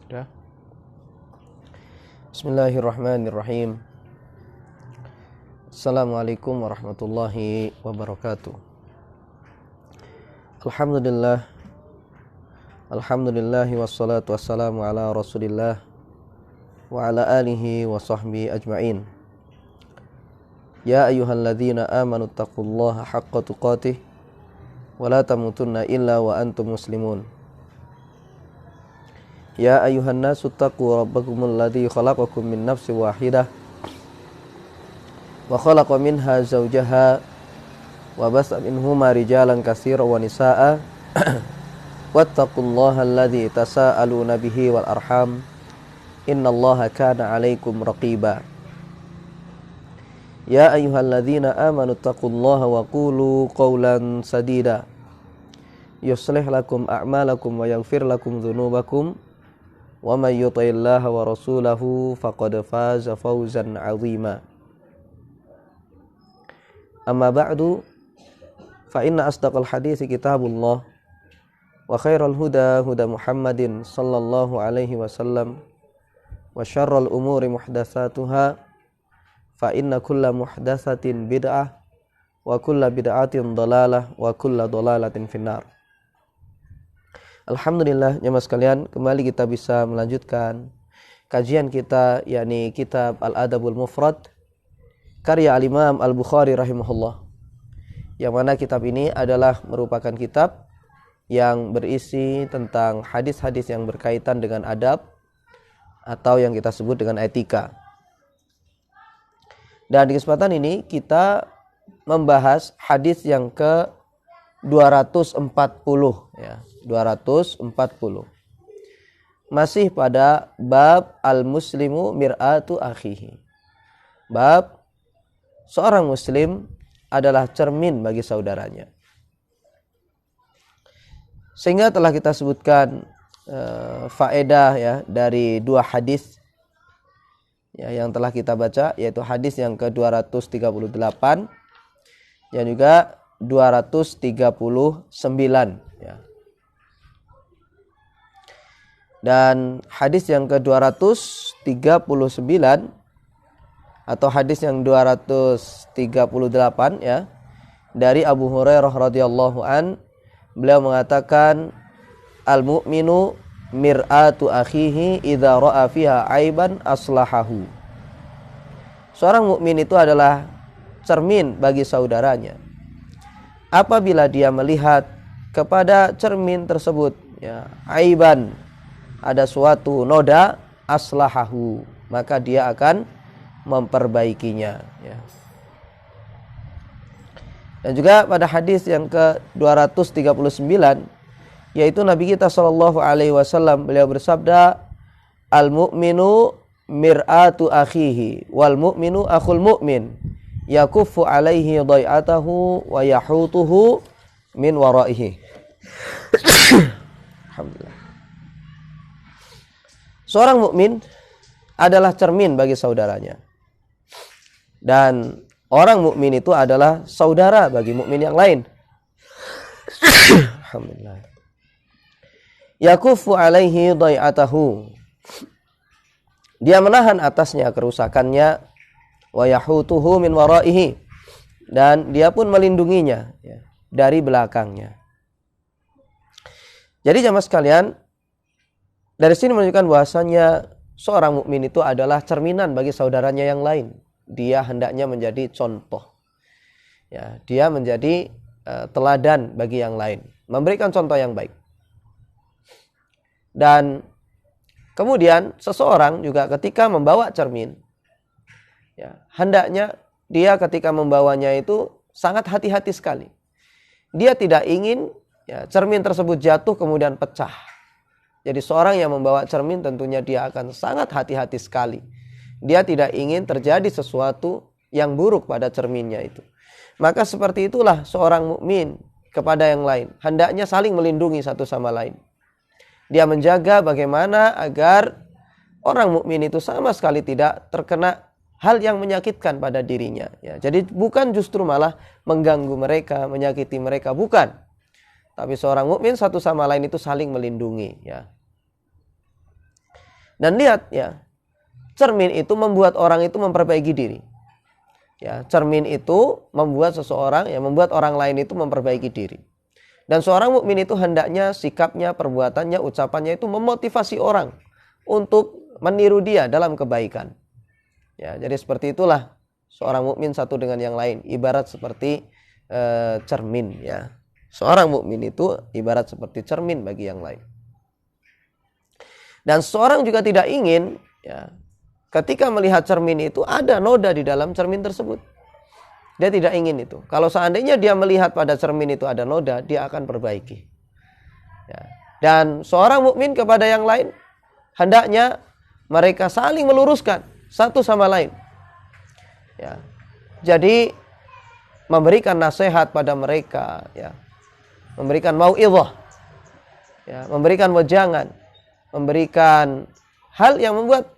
Sudah. Bismillahirrahmanirrahim. Assalamualaikum warahmatullahi wabarakatuh. Alhamdulillah wassalatu wassalamu ala Rasulillah wa ala alihi wa sahbihi ajma'in. Ya ayyuhalladzina amanu taqullaha haqqa tuqatih wa la tamutunna illa wa antum muslimun. Ya ayuhan nasu taqu rabbakumul ladzi khalaqakum min nafsin wahidah wa khalaqa minha zawjaha wa basa minhuma rijalan katsiran wa nisaa'a wattaqullaha alladzi tasaaluna bihi wal arham innallaha kana 'alaikum raqiba. Ya ayyuhalladzina amanu taqullaha wa qulu qawlan sadida yuslih lakum a'malakum wa yaghfir lakum dzunubakum wa may yuti'illaha wa rasulahu faqad faza fawzan 'azima. Amma ba'du, fa inna asdaqal hadits kitabullah wa khairal huda huda Muhammadin sallallahu alaihi wasallam wa syarrul umuri muhdatsatuha fa inna kulla muhdatsatin bid'ah wa kulla bid'atin dhalalah wa kulla dhalalatin finnar. Alhamdulillah, jemaah sekalian, kembali kita bisa melanjutkan kajian kita, yakni kitab Al-Adabul Mufrad karya Al-Imam Al-Bukhari rahimahullah. Yang mana kitab ini adalah merupakan kitab yang berisi tentang hadis-hadis yang berkaitan dengan adab atau yang kita sebut dengan etika. Dan di kesempatan ini kita membahas hadis yang ke 240 ya. 240. Masih pada bab al-muslimu mir'atu akhihi. Bab seorang muslim adalah cermin bagi saudaranya. Sehingga telah kita sebutkan faedah ya dari dua hadis ya yang telah kita baca, yaitu hadis yang ke-238 dan juga 239 ya. Dan hadis yang ke-239 atau hadis yang 238 ya, dari Abu Hurairah radhiyallahu an, beliau mengatakan al-mu'minu mir'atu akhihi idza ra'a fiha aiban aslahahu. Seorang mukmin itu adalah cermin bagi saudaranya. Apabila dia melihat kepada cermin tersebut ya, aiban, ada suatu noda, aslahahu, maka dia akan memperbaikinya ya. Dan juga pada hadis yang ke-239, yaitu Nabi kita sallallahu alaihi wasallam, beliau bersabda, al-mu'minu mir'atu akhihi wal mu'minu akhul mu'min yakuffu alaihi dhai'atahu wa yahutuhu min waraihi. Alhamdulillah. Seorang mukmin adalah cermin bagi saudaranya. Dan orang mukmin itu adalah saudara bagi mukmin yang lain. Alhamdulillah. Yakuffu alaihi dhai'atahu. Dia menahan atasnya kerusakannya, wa yahutuhu min waraihi, dan dia pun melindunginya ya, dari belakangnya. Jadi jemaah sekalian, dari sini menunjukkan bahwasanya seorang mukmin itu adalah cerminan bagi saudaranya yang lain. Dia hendaknya menjadi contoh. Ya, dia menjadi teladan bagi yang lain, memberikan contoh yang baik. Dan kemudian seseorang juga ketika membawa cermin, ya, hendaknya dia ketika membawanya itu sangat hati-hati sekali. Dia tidak ingin ya, cermin tersebut jatuh kemudian pecah. Jadi seorang yang membawa cermin tentunya dia akan sangat hati-hati sekali. Dia tidak ingin terjadi sesuatu yang buruk pada cerminnya itu. Maka seperti itulah seorang mukmin kepada yang lain. Hendaknya saling melindungi satu sama lain. Dia menjaga bagaimana agar orang mukmin itu sama sekali tidak terkena hal yang menyakitkan pada dirinya. Ya, jadi bukan justru malah mengganggu mereka, menyakiti mereka, bukan. Tapi seorang mukmin satu sama lain itu saling melindungi. Ya. Dan lihat ya, cermin itu membuat orang itu memperbaiki diri. Ya, cermin itu membuat seseorang, ya, membuat orang lain itu memperbaiki diri. Dan seorang mukmin itu hendaknya sikapnya, perbuatannya, ucapannya itu memotivasi orang untuk meniru dia dalam kebaikan. Ya, jadi seperti itulah seorang mukmin satu dengan yang lain, ibarat seperti cermin. Ya, seorang mukmin itu ibarat seperti cermin bagi yang lain. Dan seorang juga tidak ingin, ya, ketika melihat cermin itu ada noda di dalam cermin tersebut. Dia tidak ingin itu. Kalau seandainya dia melihat pada cermin itu ada noda, dia akan perbaiki. Ya. Dan seorang mukmin kepada yang lain, hendaknya mereka saling meluruskan satu sama lain. Ya. Jadi memberikan nasihat pada mereka, ya. Memberikan mau'izah, ya, memberikan wejangan, memberikan hal yang membuat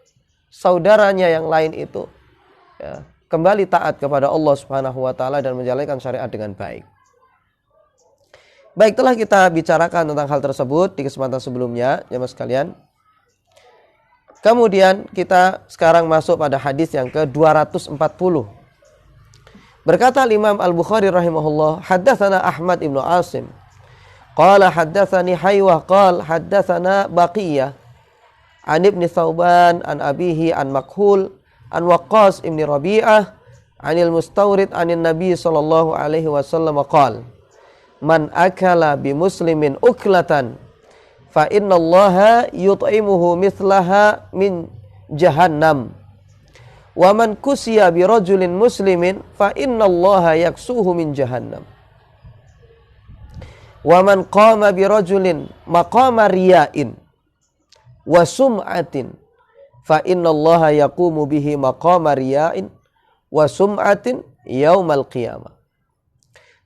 saudaranya yang lain itu, ya, kembali taat kepada Allah Subhanahu wa taala dan menjalankan syariat dengan baik. Baik, telah kita bicarakan tentang hal tersebut di kesempatan sebelumnya, jemaah sekalian. Kemudian kita sekarang masuk pada hadis yang ke-240. Berkata Imam Al-Bukhari rahimahullah, haddatsana Ahmad ibnu Asim qala haddatsani Haywah qala haddatsana Baqiyah an Ibni Thauban an abihi an Makhul an Waqqas ibni Rabi'ah anil Mustawrid anin Nabi sallallahu alaihi wasallam qala man akala bi muslimin uklatan fa innallaha yut'imuhu mithlaha min jahannam wa man kusiya bi rajulin muslimin fa innallaha yaksuhu min jahannam wa man qama bi rajulin maqama riya'in wa sum'atin fa innallaha yaqumu bihi maqama riya'in wa sum'atin yaumal qiyamah.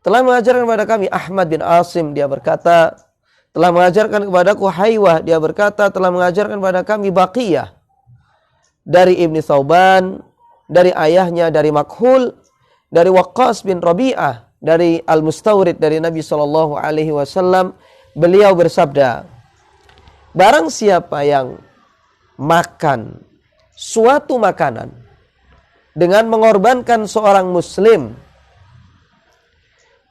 Telah mengajarkan kepada kami Ahmad bin Asim, dia berkata, telah mengajarkan kepadaku Haywah, dia berkata, telah mengajarkan kepada kami Baqiyah dari Ibni Thauban, dari ayahnya dari Makhul, dari Waqqas bin Rabi'ah, dari Al-Mustawrid dari Nabi sallallahu alaihi wasallam. Beliau bersabda, barang siapa yang makan suatu makanan dengan mengorbankan seorang muslim,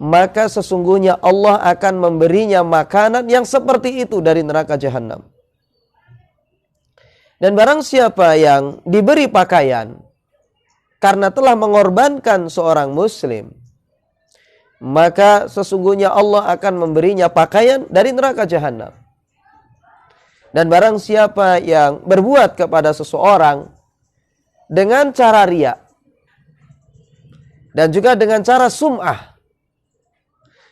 maka sesungguhnya Allah akan memberinya makanan yang seperti itu dari neraka jahanam. Dan barang siapa yang diberi pakaian karena telah mengorbankan seorang muslim, maka sesungguhnya Allah akan memberinya pakaian dari neraka jahanam. Dan barang siapa yang berbuat kepada seseorang dengan cara riya dan juga dengan cara sum'ah,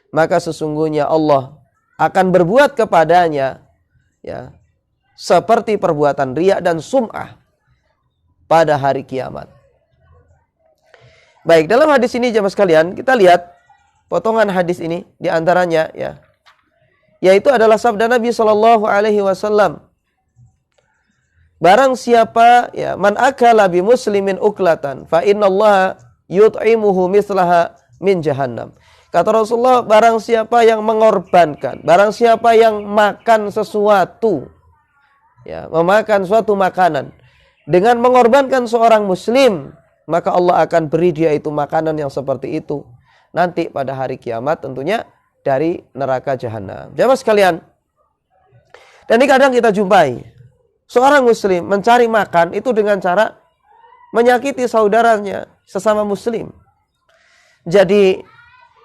maka sesungguhnya Allah akan berbuat kepadanya, ya, seperti perbuatan riya dan sum'ah pada hari kiamat. Baik, dalam hadis ini jemaah sekalian, kita lihat potongan hadis ini di antaranya, ya, yaitu adalah sabda Nabi sallallahu alaihi wasallam. Barang siapa, ya, man akala bi muslimin uklatan fa innallaha yut'imuhu mithlaha min jahannam. Kata Rasulullah, barang siapa yang mengorbankan, barang siapa yang makan sesuatu, ya, memakan suatu makanan dengan mengorbankan seorang muslim, maka Allah akan beri dia itu makanan yang seperti itu nanti pada hari kiamat, tentunya dari neraka jahanam. Jamaah sekalian, dan ini kadang kita jumpai seorang muslim mencari makan itu dengan cara menyakiti saudaranya sesama muslim. Jadi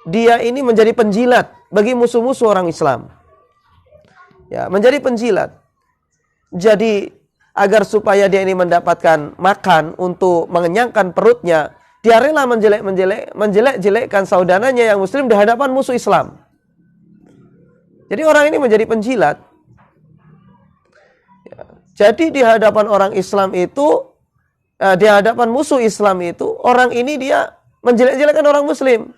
dia ini menjadi penjilat bagi musuh-musuh orang Islam, ya, menjadi penjilat. Jadi agar supaya dia ini mendapatkan makan untuk mengenyangkan perutnya, dia rela menjelek-jelekkan saudaranya yang muslim di hadapan musuh Islam. Jadi orang ini menjadi penjilat. Ya, jadi di hadapan orang Islam itu, di hadapan musuh Islam itu, orang ini dia menjelek-jelekkan orang muslim,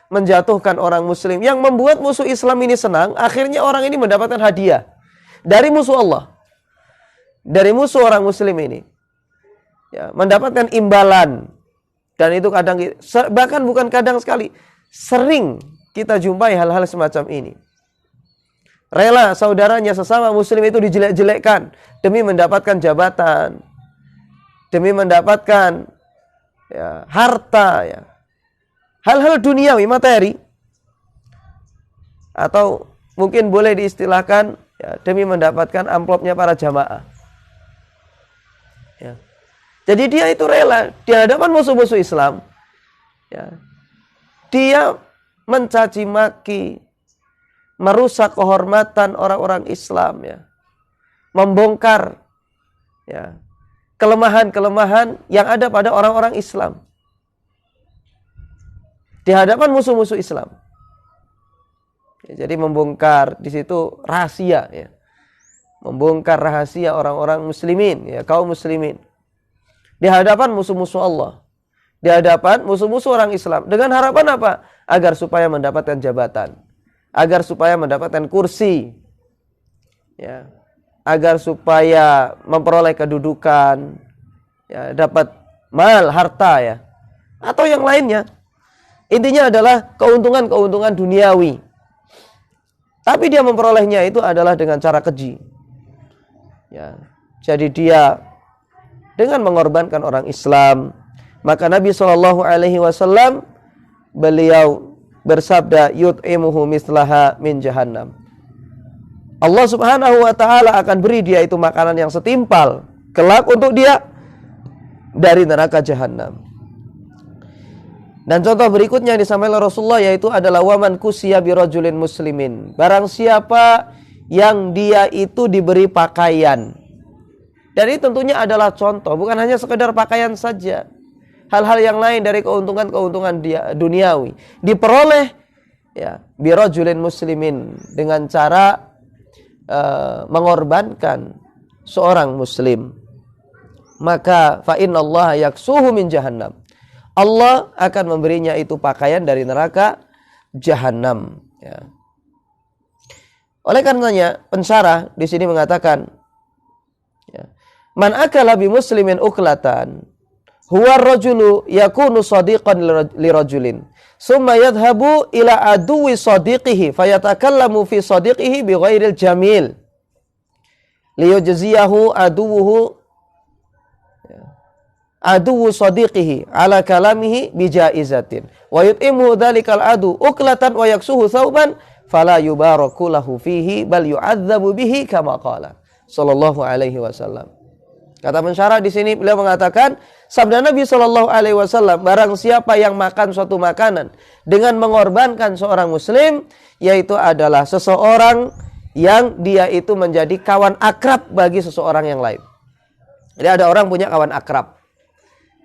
menjatuhkan orang muslim, yang membuat musuh Islam ini senang. Akhirnya orang ini mendapatkan hadiah dari musuh Allah, dari musuh orang muslim ini, ya, mendapatkan imbalan. Dan itu kadang, bahkan bukan kadang sekali, sering kita jumpai hal-hal semacam ini. rela saudaranya sesama muslim itu dijelek-jelekkan demi mendapatkan jabatan, demi mendapatkan ya, harta, ya, hal-hal duniawi, materi, atau mungkin boleh diistilahkan ya, demi mendapatkan amplopnya para jamaah. Ya. Jadi dia itu rela di hadapan musuh-musuh Islam. Ya. Dia mencaci maki, merusak kehormatan orang-orang Islam, ya, membongkar ya, kelemahan-kelemahan yang ada pada orang-orang Islam di hadapan musuh-musuh Islam. Ya, jadi membongkar di situ rahasia, ya, membongkar rahasia orang-orang muslimin, ya, kaum muslimin di hadapan musuh-musuh Allah, di hadapan musuh-musuh orang Islam, dengan harapan apa? Agar supaya mendapatkan jabatan, agar supaya mendapatkan kursi, ya, agar supaya memperoleh kedudukan, ya, dapat mal, harta, ya, atau yang lainnya. Intinya adalah keuntungan-keuntungan duniawi. Tapi dia memperolehnya itu adalah dengan cara keji. Ya, jadi dia dengan mengorbankan orang Islam. Maka Nabi SAW beliau bersabda, yut'imuhu mislaha min jahannam. Allah Subhanahu wa taala akan beri dia itu makanan yang setimpal kelak untuk dia dari neraka jahanam. Dan contoh berikutnya yang disampaikan Rasulullah yaitu adalah waman kusiya birajulin muslimin. Barang siapa yang dia itu diberi pakaian. Dan ini tentunya adalah contoh, bukan hanya sekedar pakaian saja. Hal-hal yang lain dari keuntungan-keuntungan dia duniawi diperoleh ya birajulin muslimin dengan cara mengorbankan seorang muslim. Maka fa innallaha yaksuhu min jahannam. Allah akan memberinya itu pakaian dari neraka jahanam, ya. Oleh karenanya pensyarah di sini mengatakan, ya, man akala bi muslimin uklatan huwa ar-rajulu yakunu sadiqan li rajulin summa yadhhabu ila aduwi sadiqihi fayatakallamu fi sadiqihi bi ghairil jamil liyujziyahu aduwuhu aduwu sadiqihi ala kalamihi bijaizatin wa yut'imu dhalikal adu uklatan wa yaksuhu thawban fala yubaraku lahu fihi bal yu'adzabu bihi kama qala sallallahu alaihi wasallam. Kata pensyarah di sini beliau mengatakan sabda Nabi sallallahu alaihi wasallam, barang siapa yang makan suatu makanan dengan mengorbankan seorang muslim, yaitu adalah seseorang yang dia itu menjadi kawan akrab bagi seseorang yang lain. Jadi ada orang punya kawan akrab.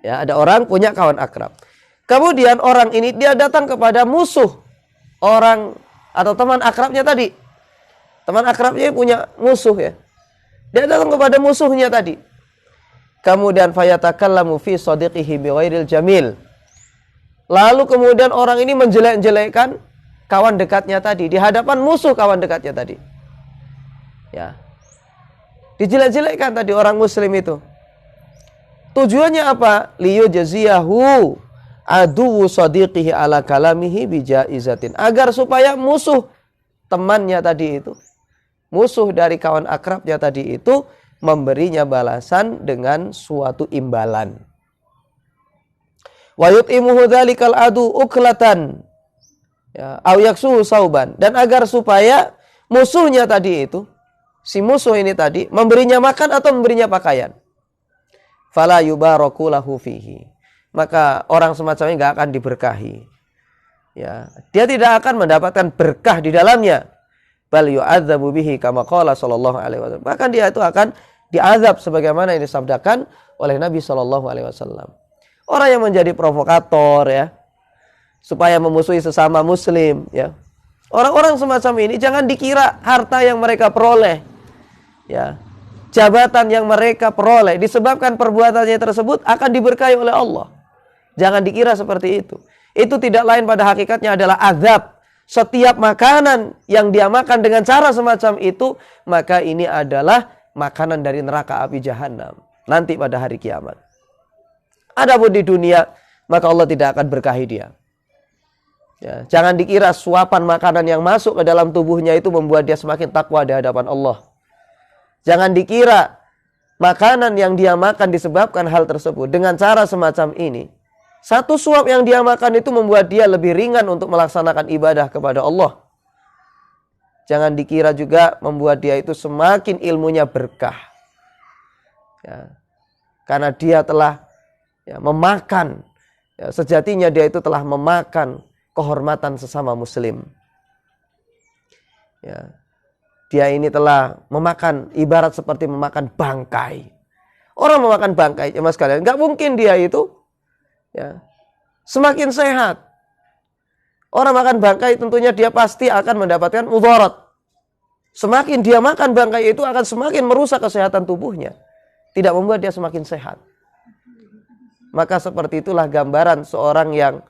Ya, ada orang punya kawan akrab. Kemudian orang ini dia datang kepada musuh orang atau teman akrabnya tadi. Teman akrabnya punya musuh, ya. Dia datang kepada musuhnya tadi. Kemudian fayatakallamu fi sadiqihi bighairil jamil. Lalu kemudian orang ini menjelek-jelekkan kawan dekatnya tadi di hadapan musuh kawan dekatnya tadi. Ya. Dijelek-jelekkan tadi orang muslim itu. Tujuannya apa? Liyujziyahu aduwu sadiqihi ala kalamihi bijaizatin. Agar supaya musuh temannya tadi itu, musuh dari kawan akrabnya tadi itu memberinya balasan dengan suatu imbalan. Wa yut'imuhu dzalikal adu uklatan. Ya, au yaksuhu sauban. Dan agar supaya musuhnya tadi itu, si musuh ini tadi memberinya makan atau memberinya pakaian. Fala yubaraku lahu fihi. Maka orang semacam ini enggak akan diberkahi. Ya, dia tidak akan mendapatkan berkah di dalamnya. Bal yu'adzabu bihi kama qala sallallahu alaihi wasallam. Bahkan dia itu akan diazab sebagaimana yang disabdakan oleh Nabi sallallahu alaihi wasallam. Orang yang menjadi provokator, ya, supaya memusuhi sesama muslim, ya. Orang-orang semacam ini jangan dikira harta yang mereka peroleh, ya, jabatan yang mereka peroleh disebabkan perbuatannya tersebut akan diberkahi oleh Allah. Jangan dikira seperti itu. Itu tidak lain pada hakikatnya adalah azab. Setiap makanan yang dia makan dengan cara semacam itu, maka ini adalah makanan dari neraka api jahanam nanti pada hari kiamat. Adapun di dunia, maka Allah tidak akan berkahi dia. Ya, jangan dikira suapan makanan yang masuk ke dalam tubuhnya itu membuat dia semakin takwa di hadapan Allah. Jangan dikira makanan yang dia makan disebabkan hal tersebut. Dengan cara semacam ini, satu suap yang dia makan itu membuat dia lebih ringan untuk melaksanakan ibadah kepada Allah. Jangan dikira juga membuat dia itu semakin ilmunya berkah. Ya, karena dia telah memakan, sejatinya dia itu telah memakan kehormatan sesama muslim. Ya, dia ini telah memakan, ibarat seperti memakan bangkai. Orang memakan bangkai, mas sekalian, nggak mungkin dia itu semakin sehat. Orang makan bangkai tentunya dia pasti akan mendapatkan mudarat. Semakin dia makan bangkai itu akan semakin merusak kesehatan tubuhnya. Tidak membuat dia semakin sehat. Maka seperti itulah gambaran seorang yang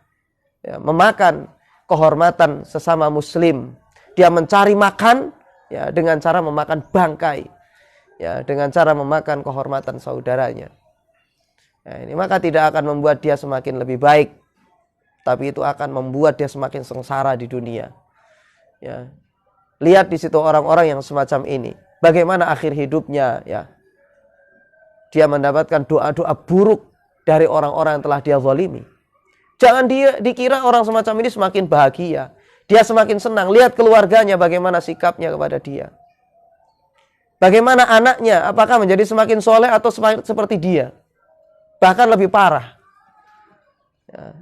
memakan kehormatan sesama muslim. Dia mencari makan dengan cara memakan bangkai. Dengan cara memakan kehormatan saudaranya. Ini maka tidak akan membuat dia semakin lebih baik. Tapi itu akan membuat dia semakin sengsara di dunia. Lihat di situ orang-orang yang semacam ini. Bagaimana akhir hidupnya. Dia mendapatkan doa-doa buruk dari orang-orang yang telah dia zalimi. Jangan dia dikira orang semacam ini semakin bahagia. Dia semakin senang. Lihat keluarganya bagaimana sikapnya kepada dia. Bagaimana anaknya. Apakah menjadi semakin soleh atau semakin seperti dia. Bahkan lebih parah.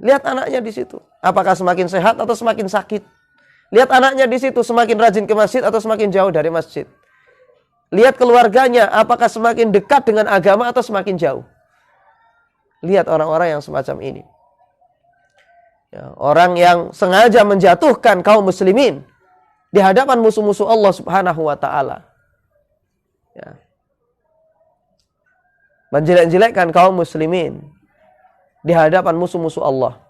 Lihat anaknya di situ. Apakah semakin sehat atau semakin sakit? Lihat anaknya di situ semakin rajin ke masjid atau semakin jauh dari masjid. Lihat keluarganya, apakah semakin dekat dengan agama atau semakin jauh. Lihat orang-orang yang semacam ini. Orang yang sengaja menjatuhkan kaum muslimin di hadapan musuh-musuh Allah Subhanahu wa taala. Menjelek-jelekkan kaum muslimin di hadapan musuh-musuh Allah.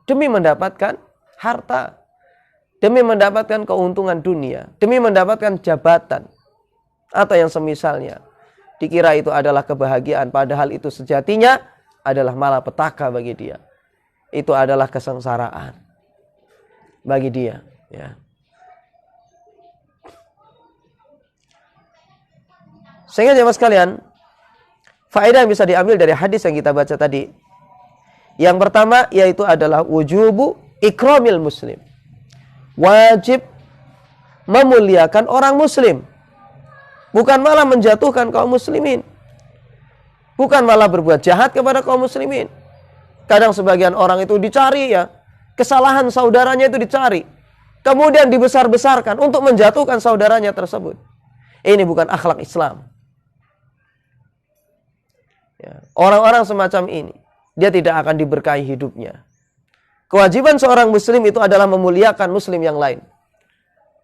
Demi mendapatkan harta. Demi mendapatkan keuntungan dunia. Demi mendapatkan jabatan. Atau yang semisalnya. Dikira itu adalah kebahagiaan. Padahal itu sejatinya adalah malapetaka bagi dia. Itu adalah kesengsaraan bagi dia. Sehingga jemaah sekalian, faedah yang bisa diambil dari hadis yang kita baca tadi. Yang pertama yaitu adalah wujubu ikramil muslim. Wajib memuliakan orang muslim. Bukan malah menjatuhkan kaum muslimin. Bukan malah berbuat jahat kepada kaum muslimin. Kadang sebagian orang itu dicari kesalahan saudaranya itu dicari. Kemudian dibesar-besarkan untuk menjatuhkan saudaranya tersebut. Ini bukan akhlak Islam. Orang-orang semacam ini, dia tidak akan diberkahi hidupnya. Kewajiban seorang muslim itu adalah memuliakan muslim yang lain.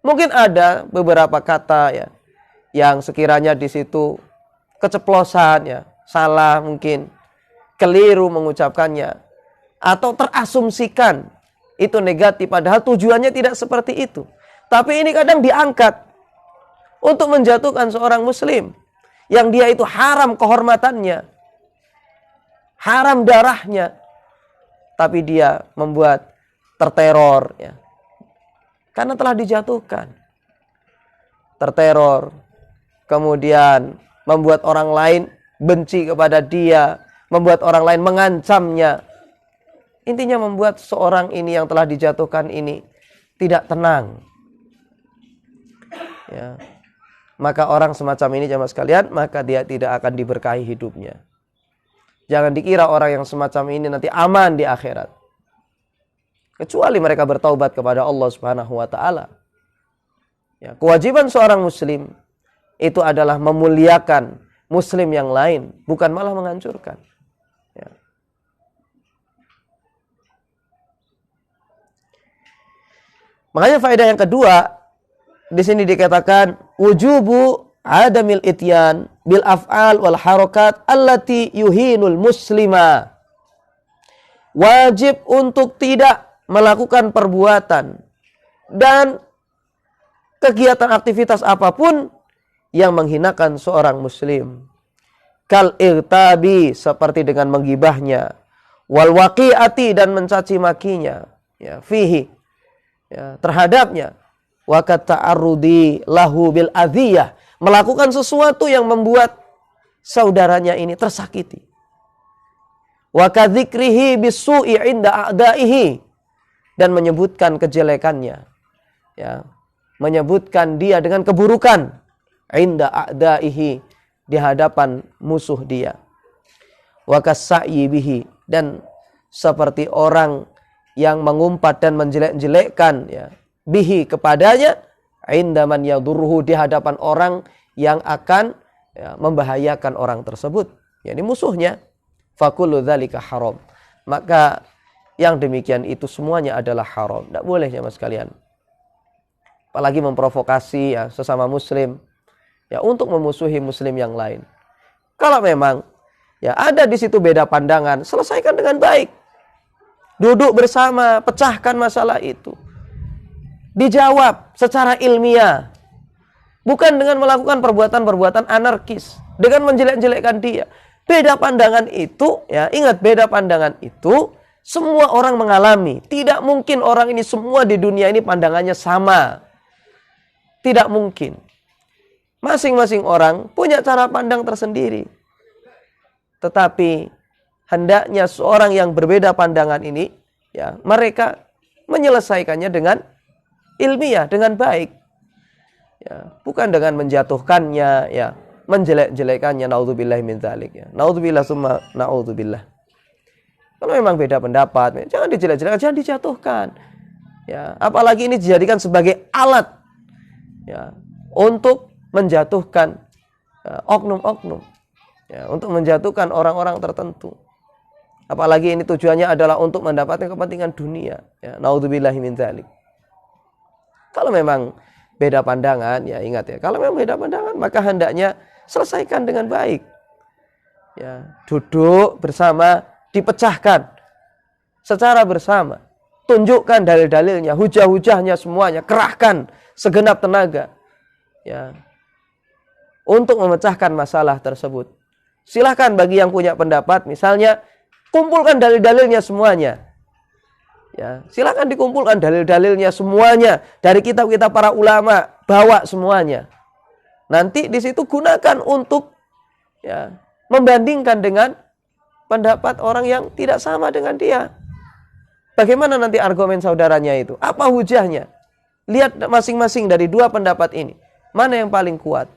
Mungkin ada beberapa kata yang sekiranya di situ keceplosan salah mungkin, keliru mengucapkannya, atau terasumsikan itu negatif, padahal tujuannya tidak seperti itu. Tapi ini kadang diangkat untuk menjatuhkan seorang muslim yang dia itu haram kehormatannya, haram darahnya, tapi dia membuat terteror karena telah dijatuhkan. Terteror, kemudian membuat orang lain benci kepada dia, membuat orang lain mengancamnya. Intinya membuat seorang ini yang telah dijatuhkan ini tidak tenang. Maka orang semacam ini jemaah sekalian, maka dia tidak akan diberkahi hidupnya. Jangan dikira orang yang semacam ini nanti aman di akhirat. Kecuali mereka bertaubat kepada Allah Subhanahu wa taala. Kewajiban seorang muslim itu adalah memuliakan muslim yang lain, bukan malah menghancurkan. Makanya faedah yang kedua di sini dikatakan wujubu adamil ityan bil af'al wal harakat allati yuhinul muslima. Wajib untuk tidak melakukan perbuatan dan kegiatan aktivitas apapun yang menghinakan seorang muslim. Kal irtabi, seperti dengan menggibahnya, wal waqi'ati dan mencaci makinya, ya, fihi, ya, terhadapnya, wa kata'arrudi lahu bil adhiyah, melakukan sesuatu yang membuat saudaranya ini tersakiti. Wa kadzikrihi bisu'i 'inda a'daihi, dan menyebutkan kejelekannya, ya, menyebutkan dia dengan keburukan, 'inda a'daihi, di hadapan musuh dia. Wa kassa'i bihi, dan seperti orang yang mengumpat dan menjelek-jelekkan, ya, bihi, kepadanya, 'inda man yadurruhu, di hadapan orang yang akan, ya, membahayakan orang tersebut, yakni musuhnya. Fakullu dzalika haram, maka yang demikian itu semuanya adalah haram, tidak boleh jemaah sekalian. Apalagi memprovokasi, ya, sesama muslim, ya, untuk memusuhi muslim yang lain. Kalau memang, ya, ada di situ beda pandangan, selesaikan dengan baik. Duduk bersama, pecahkan masalah itu. Dijawab secara ilmiah. Bukan dengan melakukan perbuatan-perbuatan anarkis, dengan menjelek-jelekkan dia. Beda pandangan itu, ya, ingat, beda pandangan itu semua orang mengalami. Tidak mungkin orang ini semua di dunia ini pandangannya sama. Tidak mungkin. Masing-masing orang punya cara pandang tersendiri. Tetapi hendaknya seorang yang berbeda pandangan ini, ya, mereka menyelesaikannya dengan ilmiah, dengan baik, ya, bukan dengan menjatuhkannya, ya, menjelek-jelekannya. Naudzubillah min dzalik, ya. Naudzubillah summa naudzubillah. Kalau memang beda pendapat, jangan dijelek-jelekan, jangan dijatuhkan, ya, apalagi ini dijadikan sebagai alat, ya, untuk menjatuhkan oknum-oknum, ya, untuk menjatuhkan orang-orang tertentu. Apalagi ini tujuannya adalah untuk mendapatkan kepentingan dunia, ya. Naudzubillahi min dzalik. Kalau memang beda pandangan, ya, ingat, ya, kalau memang beda pandangan, maka hendaknya selesaikan dengan baik, ya, duduk bersama, dipecahkan secara bersama, tunjukkan dalil-dalilnya, hujah-hujahnya semuanya, kerahkan segenap tenaga, ya, untuk memecahkan masalah tersebut. Silahkan bagi yang punya pendapat, misalnya, kumpulkan dalil-dalilnya semuanya, ya, silahkan dikumpulkan dalil-dalilnya semuanya dari kitab-kitab para ulama, bawa semuanya. Nanti di situ gunakan untuk, ya, membandingkan dengan pendapat orang yang tidak sama dengan dia. Bagaimana nanti argumen saudaranya itu? Apa hujahnya? Lihat masing-masing dari dua pendapat ini, mana yang paling kuat?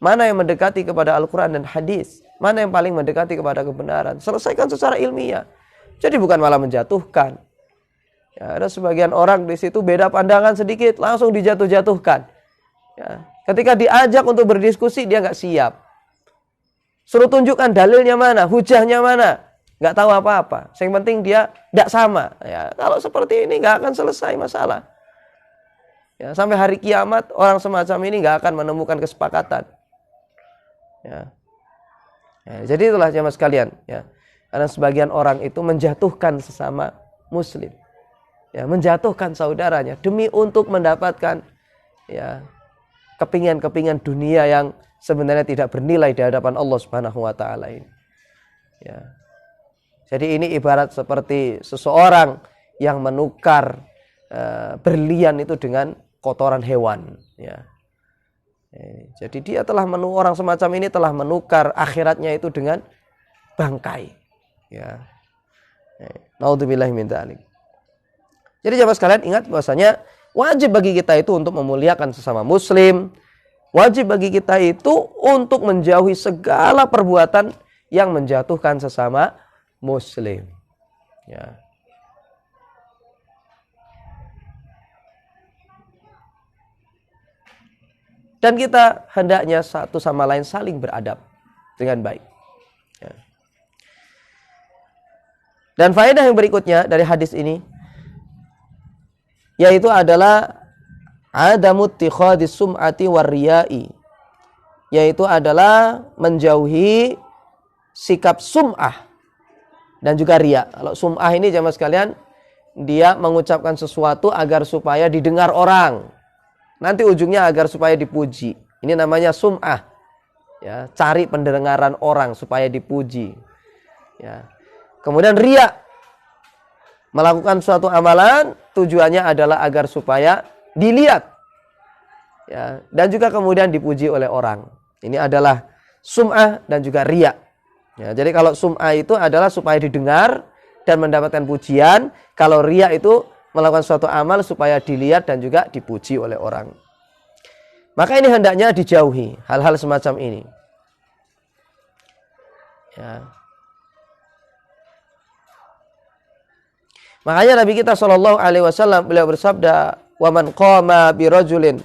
Mana yang mendekati kepada Al-Quran dan hadis? Mana yang paling mendekati kepada kebenaran? Selesaikan secara ilmiah. Jadi bukan malah menjatuhkan. Ya, ada sebagian orang di situ beda pandangan sedikit, langsung dijatuh-jatuhkan. Ya, ketika diajak untuk berdiskusi, dia nggak siap. Suruh tunjukkan dalilnya mana, hujahnya mana, nggak tahu apa-apa. Yang penting dia nggak sama. Ya, kalau seperti ini nggak akan selesai masalah. Ya, sampai hari kiamat orang semacam ini nggak akan menemukan kesepakatan. Ya. Ya, jadi itulah jemaah sekalian. Ya, karena sebagian orang itu menjatuhkan sesama muslim, ya, menjatuhkan saudaranya demi untuk mendapatkan, ya, kepingan-kepingan dunia yang sebenarnya tidak bernilai di hadapan Allah Subhanahu wa taala ini. Ya. Jadi ini ibarat seperti seseorang yang menukar berlian itu dengan kotoran hewan, ya. Jadi dia telah orang semacam ini telah menukar akhiratnya itu dengan bangkai, ya. Naudzubillahi min dzalik. Jadi jemaah sekalian, ingat bahwasanya wajib bagi kita itu untuk memuliakan sesama muslim. Wajib bagi kita itu untuk menjauhi segala perbuatan yang menjatuhkan sesama muslim, ya. Dan kita hendaknya satu sama lain saling beradab dengan baik, ya. Dan faedah yang berikutnya dari hadis ini, yaitu adalah adamut tikhadis sum'ati warriya'i, yaitu adalah menjauhi sikap sum'ah dan juga riya. Kalau sum'ah ini jemaah sekalian, dia mengucapkan sesuatu agar supaya didengar orang, nanti ujungnya agar supaya dipuji. Ini namanya sum'ah, ya, cari pendengaran orang supaya dipuji, ya. Kemudian riya, melakukan suatu amalan tujuannya adalah agar supaya dilihat, ya, dan juga kemudian dipuji oleh orang. Ini adalah sum'ah dan juga riya. Ya, jadi kalau sum'ah itu adalah supaya didengar dan mendapatkan pujian. Kalau riya itu melakukan suatu amal supaya dilihat dan juga dipuji oleh orang. Maka ini hendaknya dijauhi hal-hal semacam ini. Ya. Makanya Nabi kita SAW beliau bersabda, "Wa man qama bi rajulin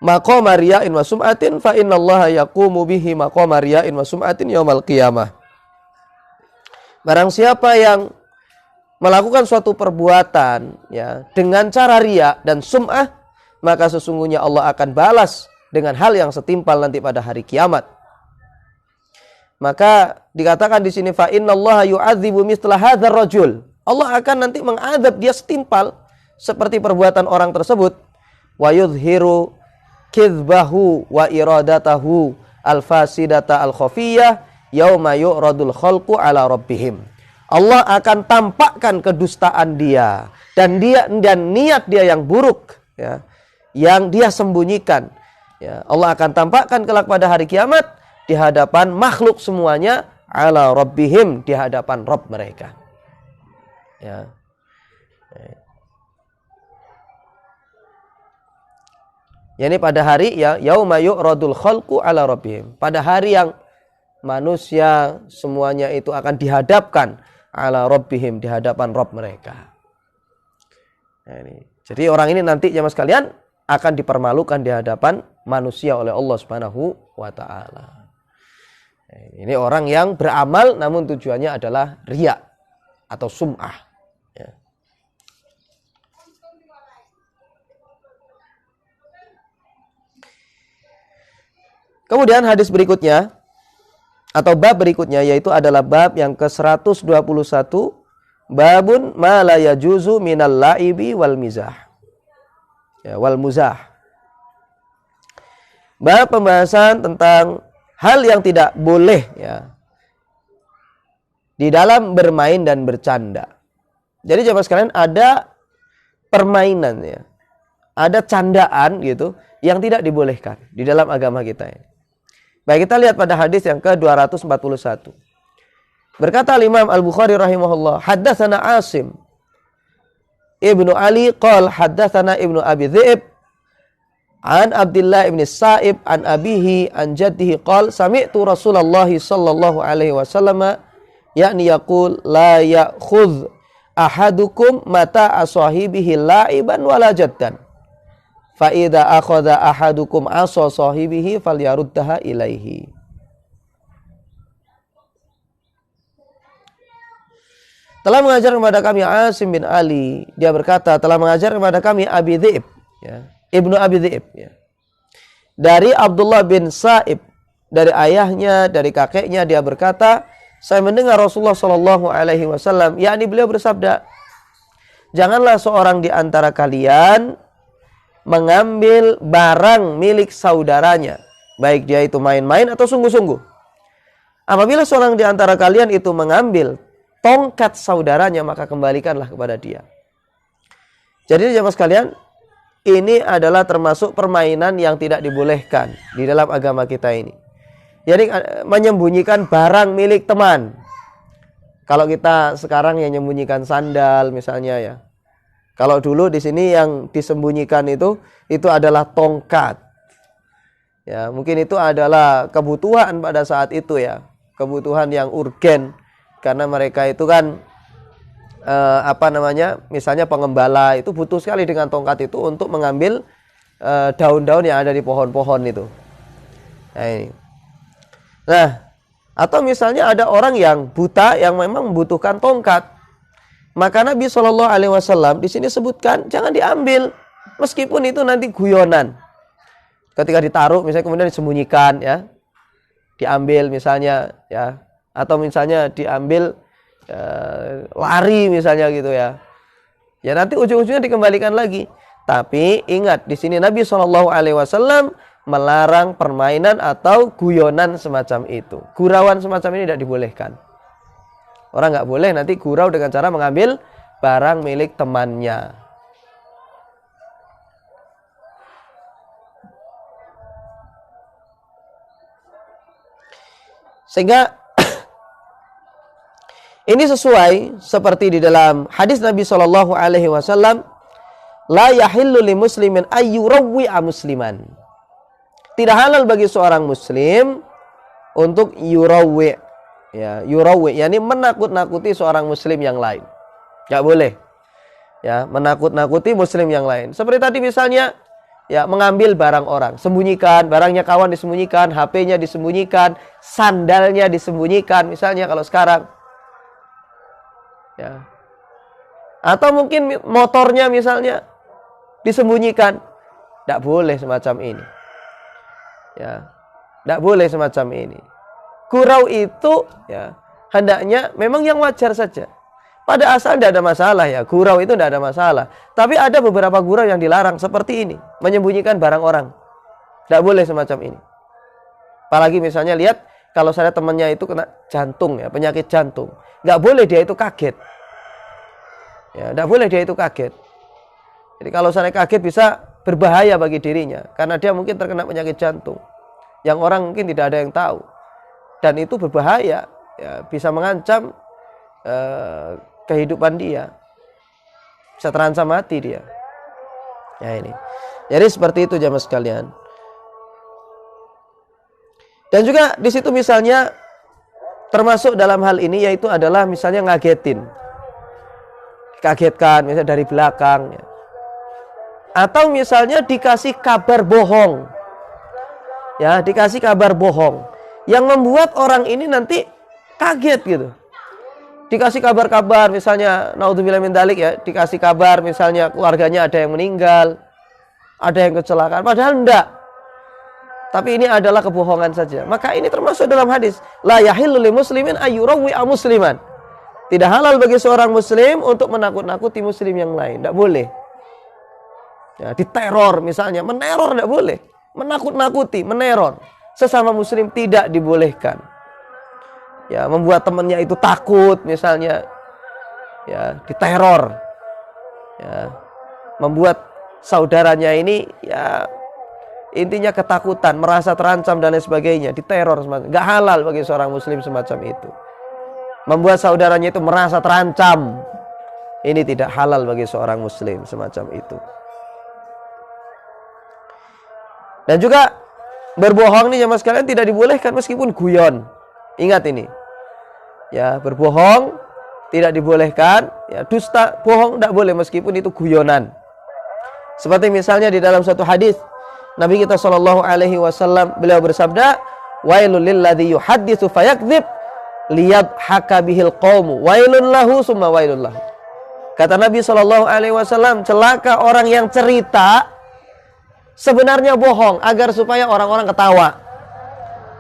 maqama riya'in wa sum'atin fa innallaha yaqumu bihi maqama riya'in wa sum'atin yaumal qiyamah." Barang siapa yang melakukan suatu perbuatan, ya, dengan cara riya dan sum'ah, maka sesungguhnya Allah akan balas dengan hal yang setimpal nanti pada hari kiamat. Maka dikatakan di sini fa innallaha yu'adzibu mithla hadzal rajul. Allah akan nanti mengadab dia setimpal seperti perbuatan orang tersebut. Wa yudhiru kidbahu wa iradatahu al-fasidata al-khafiyah yauma yu'radul khalqu ala rabbihim. Allah akan tampakkan kedustaan dia dan niat dia yang buruk, ya, yang dia sembunyikan. Ya, Allah akan tampakkan kelak pada hari kiamat di hadapan makhluk semuanya ala rabbihim, di hadapan Rabb mereka. Ya. Yani pada hari, ya, yauma yu'radul khalqu ala rabbihim, pada hari yang manusia semuanya itu akan dihadapkan ala rabbihim, di hadapan Rabb mereka. Nah, ini. Jadi orang ini nanti jemaah sekalian akan dipermalukan di hadapan manusia oleh Allah Subhanahu wa taala. Nah, ini orang yang beramal namun tujuannya adalah riya atau sum'ah. Ya. Kemudian hadis berikutnya atau bab berikutnya yaitu adalah bab yang ke-121, babun ma la yajuzu minal laibi wal mizah. Ya, wal muzah. Bab pembahasan tentang hal yang tidak boleh, ya, di dalam bermain dan bercanda. Jadi jemaah sekalian, ada permainan, ya, ada candaan gitu yang tidak dibolehkan di dalam agama kita ini. Baik, kita lihat pada hadis yang ke-241. Berkata Imam Al-Bukhari rahimahullah, haddatsana Asim Ibnu Ali qala haddatsana Ibnu Abi Dhi'b an Abdullah ibn Sa'ib an abihi an jaddihi qala sami'tu Rasulullah sallallahu alaihi wasallam yakni yaqul la ya'khudh ahadukum mata asahibihi la'iban wala jaddan fa idza akhadha ahadukum asa sahibihi falyaruddaha ilaihi. Telah mengajar kepada kami Asim bin Ali, dia berkata telah mengajar kepada kami Abi Dhi'b, ya, Ibnu Abi Dhi'b, ya, dari Abdullah bin Sa'ib, dari ayahnya, dari kakeknya, dia berkata, saya mendengar Rasulullah Shallallahu Alaihi Wasallam, yakni beliau bersabda, janganlah seorang di antara kalian mengambil barang milik saudaranya, baik dia itu main-main atau sungguh-sungguh. Apabila seorang di antara kalian itu mengambil tongkat saudaranya, maka kembalikanlah kepada dia. Jadi jemaah sekalian, ini adalah termasuk permainan yang tidak dibolehkan di dalam agama kita ini. Jadi menyembunyikan barang milik teman. Kalau kita sekarang yang menyembunyikan sandal misalnya, ya. Kalau dulu di sini yang disembunyikan itu adalah tongkat. Ya, mungkin itu adalah kebutuhan pada saat itu, ya. Kebutuhan yang urgen karena mereka itu kan misalnya pengembala itu butuh sekali dengan tongkat itu untuk mengambil daun-daun yang ada di pohon-pohon itu. Nah, ini. Nah, atau misalnya ada orang yang buta yang memang membutuhkan tongkat. Maka Nabi Shallallahu Alaihi Wasallam di sini sebutkan jangan diambil, meskipun itu nanti guyonan. Ketika ditaruh, misalnya kemudian disembunyikan, ya, diambil misalnya, ya, atau misalnya diambil lari misalnya gitu, ya. Ya nanti ujung-ujungnya dikembalikan lagi. Tapi ingat di sini Nabi Shallallahu Alaihi Wasallam melarang permainan atau guyonan semacam itu. Gurauan semacam ini tidak dibolehkan. Orang nggak boleh nanti gurau dengan cara mengambil barang milik temannya. Sehingga ini sesuai seperti di dalam hadis Nabi Shallallahu Alaihi Wasallam, la yahillu li muslimin ayyurawwi'a musliman. Tidak halal bagi seorang muslim untuk yurawwi, ya, yurawwi, yakni menakut-nakuti seorang muslim yang lain. Nggak boleh, ya, menakut-nakuti muslim yang lain. Seperti tadi misalnya, ya, mengambil barang orang, sembunyikan, barangnya kawan disembunyikan, HP-nya disembunyikan, sandalnya disembunyikan, misalnya kalau sekarang, ya, atau mungkin motornya misalnya disembunyikan, tidak boleh semacam ini, ya, tidak boleh semacam ini. Gurau itu, ya, hendaknya memang yang wajar saja. Pada asal tidak ada masalah, ya, gurau itu tidak ada masalah. Tapi ada beberapa gurau yang dilarang seperti ini, menyembunyikan barang orang. Tidak boleh semacam ini. Apalagi misalnya lihat kalau saya temannya itu kena jantung, ya, penyakit jantung, nggak boleh dia itu kaget. Ya, tidak boleh dia itu kaget. Jadi kalau saya kaget bisa berbahaya bagi dirinya karena dia mungkin terkena penyakit jantung yang orang mungkin tidak ada yang tahu, dan itu berbahaya, ya, bisa mengancam kehidupan dia, bisa terancam mati dia. Ya, ini. Jadi seperti itu jamaah sekalian. Dan juga di situ misalnya termasuk dalam hal ini yaitu adalah misalnya ngagetin, kagetkan misalnya dari belakang, ya. Atau misalnya dikasih kabar bohong, ya, dikasih kabar bohong yang membuat orang ini nanti kaget gitu. Dikasih kabar-kabar misalnya naudzubillah min dzalik, ya, dikasih kabar misalnya keluarganya ada yang meninggal, ada yang kecelakaan, padahal enggak. Tapi ini adalah kebohongan saja. Maka ini termasuk dalam hadis, la yahillu lil muslimin ayyurawwi'a musliman. Tidak halal bagi seorang muslim untuk menakut-nakuti muslim yang lain, tidak boleh. Ya, diteror misalnya, meneror tidak boleh. Menakut-nakuti, meneror sesama muslim tidak dibolehkan. Ya, membuat temannya itu takut misalnya, ya, diteror, ya, membuat saudaranya ini, ya, intinya ketakutan, merasa terancam dan lain sebagainya, diteror semacam. Nggak halal bagi seorang muslim semacam itu. Membuat saudaranya itu merasa terancam, ini tidak halal bagi seorang muslim semacam itu. Dan juga berbohong nih jamaah sekalian tidak dibolehkan meskipun guyon. Ingat ini, ya, berbohong tidak dibolehkan, ya, dusta, bohong tidak boleh meskipun itu guyonan. Seperti misalnya di dalam satu hadis Nabi kita Shallallahu Alaihi Wasallam, beliau bersabda, wailul lilladzi yuhadditsu fayakdzib liyadhaka bihil qaumu wailun lahu summa wailun lahu. Kata Nabi Shallallahu Alaihi Wasallam, celaka orang yang cerita sebenarnya bohong agar supaya orang-orang ketawa.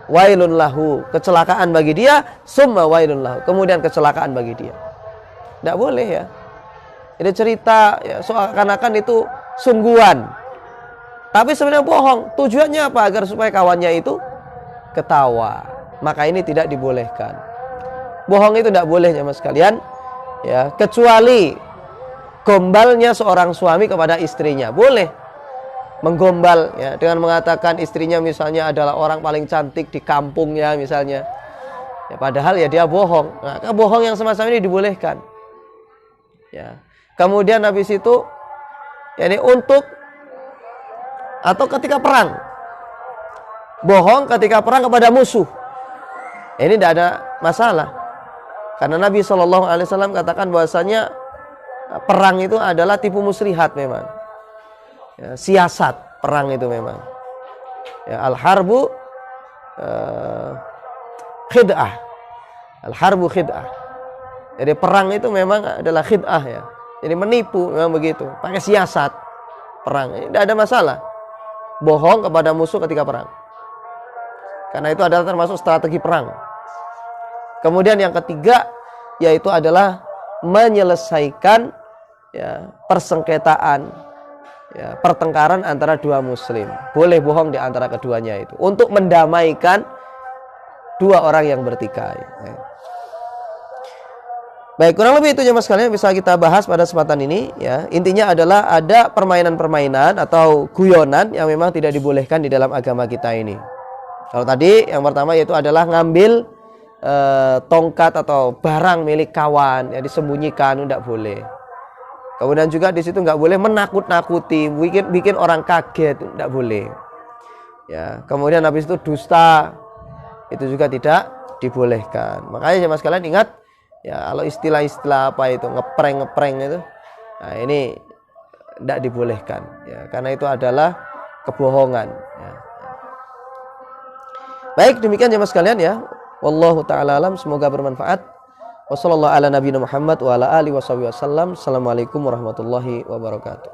Wailun lahu, kecelakaan bagi dia, summa wailun lahu, kemudian kecelakaan bagi dia. Tidak boleh, ya. Ini cerita, ya, seakan-akan itu sungguhan, tapi sebenarnya bohong. Tujuannya apa? Agar supaya kawannya itu ketawa. Maka ini tidak dibolehkan. Bohong itu tidak boleh jamaah sekalian, ya, kecuali gombalnya seorang suami kepada istrinya. Boleh menggombal, ya, dengan mengatakan istrinya misalnya adalah orang paling cantik di kampungnya misalnya, ya, padahal ya dia bohong. Nah, bohong yang semacam ini dibolehkan, ya. Kemudian habis itu, ya, ini untuk atau ketika perang, bohong ketika perang kepada musuh, ini tidak ada masalah karena Nabi Shallallahu Alaihi Wasallam katakan bahwasanya perang itu adalah tipu muslihat memang. Ya, siasat perang itu memang, ya, al-harbu khid'ah, al-harbu khid'ah. Jadi perang itu memang adalah khid'ah, ya, jadi menipu, memang begitu, pakai siasat perang. Ini tidak ada masalah bohong kepada musuh ketika perang, karena itu adalah termasuk strategi perang. Kemudian yang ketiga yaitu adalah menyelesaikan, ya, persengketaan, ya, pertengkaran antara dua muslim. Boleh bohong di antara keduanya itu untuk mendamaikan dua orang yang bertikai, ya. Baik, kurang lebih itu jemaah sekalian bisa kita bahas pada kesempatan ini ya. Intinya adalah ada permainan-permainan atau guyonan yang memang tidak dibolehkan di dalam agama kita ini. Kalau tadi yang pertama yaitu adalah ngambil tongkat atau barang milik kawan yang disembunyikan, tidak boleh. Kemudian juga di situ nggak boleh menakut-nakuti, bikin orang kaget, tidak boleh. Ya, kemudian habis itu dusta, itu juga tidak dibolehkan. Makanya jemaah sekalian ingat ya, kalau istilah-istilah apa itu ngepreng itu, nah ini tidak dibolehkan ya, karena itu adalah kebohongan ya. Baik, demikian jemaah sekalian ya. Wallahu taala alam, semoga bermanfaat. Wassallallahu ala nabiyina Muhammad wa ala alihi wasallam. Assalamualaikum warahmatullahi wabarakatuh.